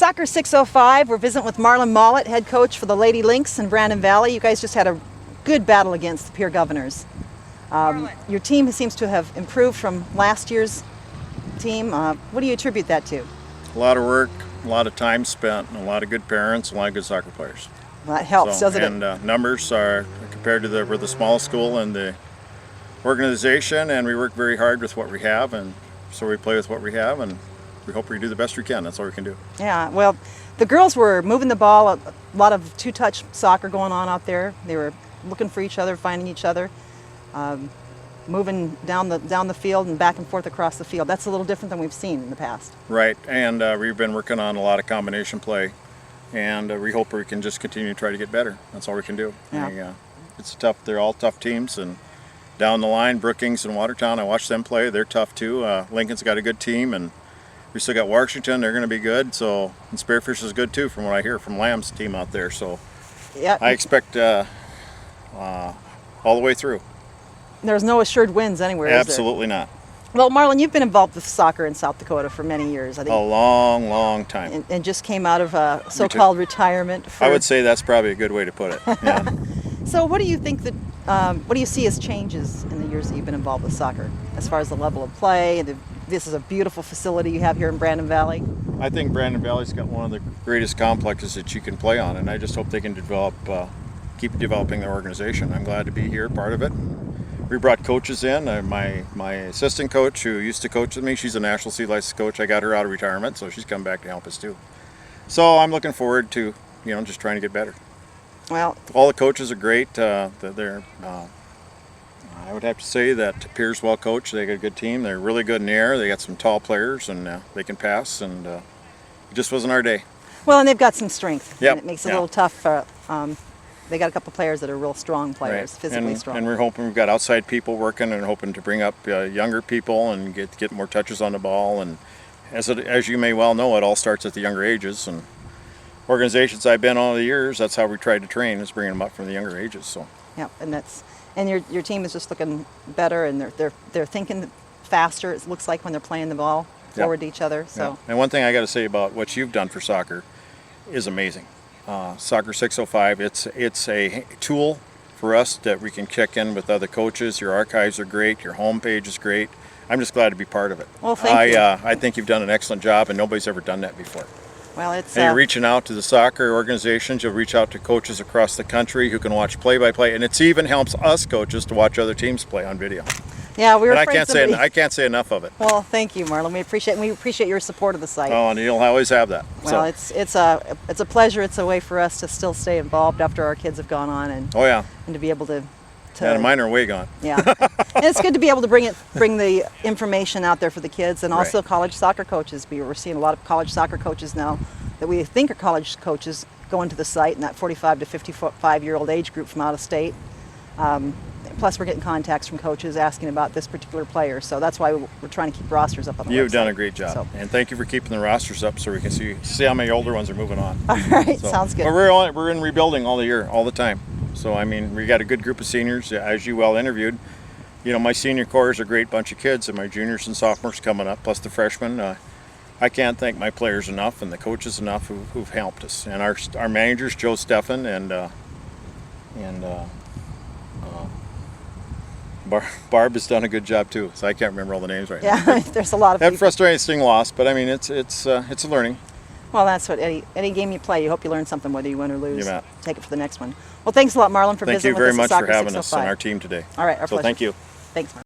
Soccer 605, we're visiting with Marlon Mollet, head coach for the Lady Lynx in Brandon Valley. You guys just had a good battle against the Pierre Governors. Your team seems to have improved from last year's team. What do you attribute that to? A lot of work, a lot of time spent, and a lot of good parents, and a lot of good soccer players. Well, that helps, doesn't it? And numbers are, compared to we're the smallest school in the organization, and we work very hard with what we have, and so we play with what we have, and we hope we do the best we can. That's all we can do. Yeah, well, the girls were moving the ball, a lot of two-touch soccer going on out there. They were looking for each other, finding each other, moving down the field and back and forth across the field. That's a little different than we've seen in the past. Right, and we've been working on a lot of combination play, and we hope we can just continue to try to get better. That's all we can do. Yeah. It's tough. They're all tough teams, and down the line, Brookings and Watertown, I watched them play. They're tough too. Lincoln's got a good team, and we still got Washington. They're going to be good. So, and Spearfish is good too, from what I hear from Lamb's team out there. So, yeah, I expect all the way through. There's no assured wins anywhere, Absolutely is there? not. Well, Marlon, you've been involved with soccer in South Dakota for many years, I think. A long, long time. And just came out of a so-called retirement. I would say that's probably a good way to put it. Yeah. So what do you think that, what do you see as changes in the years that you've been involved with soccer, as far as the level of play? This is a beautiful facility you have here in Brandon Valley. I think Brandon Valley's got one of the greatest complexes that you can play on, and I just hope they can keep developing their organization. I'm glad to be here, part of it. We brought coaches in. My assistant coach, who used to coach with me, she's a National C licensed coach. I got her out of retirement, so she's come back to help us too. So I'm looking forward to, just trying to get better. Well, all the coaches are great. I would have to say that Pierre's well coached. They got a good team. They're really good in the air. They got some tall players, and they can pass. And it just wasn't our day. Well, and they've got some strength. Yep. And it makes it a little tough. They got a couple players that are real strong players, right. Physically strong. And we're hoping we've got outside people working, and hoping to bring up younger people and get more touches on the ball. And as you may well know, it all starts at the younger ages. And organizations I've been on over the years, that's how we tried to train, is bringing them up from the younger ages. So. Yeah, and your team is just looking better, and they're thinking faster. It looks like when they're playing the ball forward to each other. So. Yeah. And one thing I got to say about what you've done for soccer is amazing. Soccer 605, it's a tool for us that we can check in with other coaches. Your archives are great. Your homepage is great. I'm just glad to be part of it. Well, thank you. I think you've done an excellent job, and nobody's ever done that before. Well, and you're reaching out to the soccer organizations. You'll reach out to coaches across the country who can watch play-by-play, and it even helps us coaches to watch other tems play on video. Yeah, we were. I can't say enough of it. Well, thank you, Marlon. We appreciate your support of the site. Oh, and you'll always have that. Well, so. it's a pleasure. It's a way for us to still stay involved after our kids have gone on, and and to be able to. Yeah, mine are way gone. Yeah, and it's good to be able to bring the information out there for the kids, and also college soccer coaches. We're seeing a lot of college soccer coaches now that we think are college coaches going to the site in that 45 to 55-year-old age group from out of state. Plus, we're getting contacts from coaches asking about this particular player, so that's why we're trying to keep rosters up on the website. You've done a great job, and thank you for keeping the rosters up so we can see how many older ones are moving on. All right, sounds good. But we're in rebuilding all the time. So I mean, we got a good group of seniors, as you well interviewed. My senior core is a great bunch of kids, and my juniors and sophomores coming up, plus the freshmen. I can't thank my players enough and the coaches enough who've helped us, and our managers, Joe Steffen and Barb has done a good job too. So I can't remember all the names right now. Yeah, there's a lot of that frustrating loss, but I mean it's a learning. Well, that's what any game you play, you hope you learn something, whether you win or lose. You bet. Take it for the next one. Well, thanks a lot, Marlon, for visiting with us. Thank you very much for having us on our team today. All right, our pleasure. Thank you. Thanks, Marlon.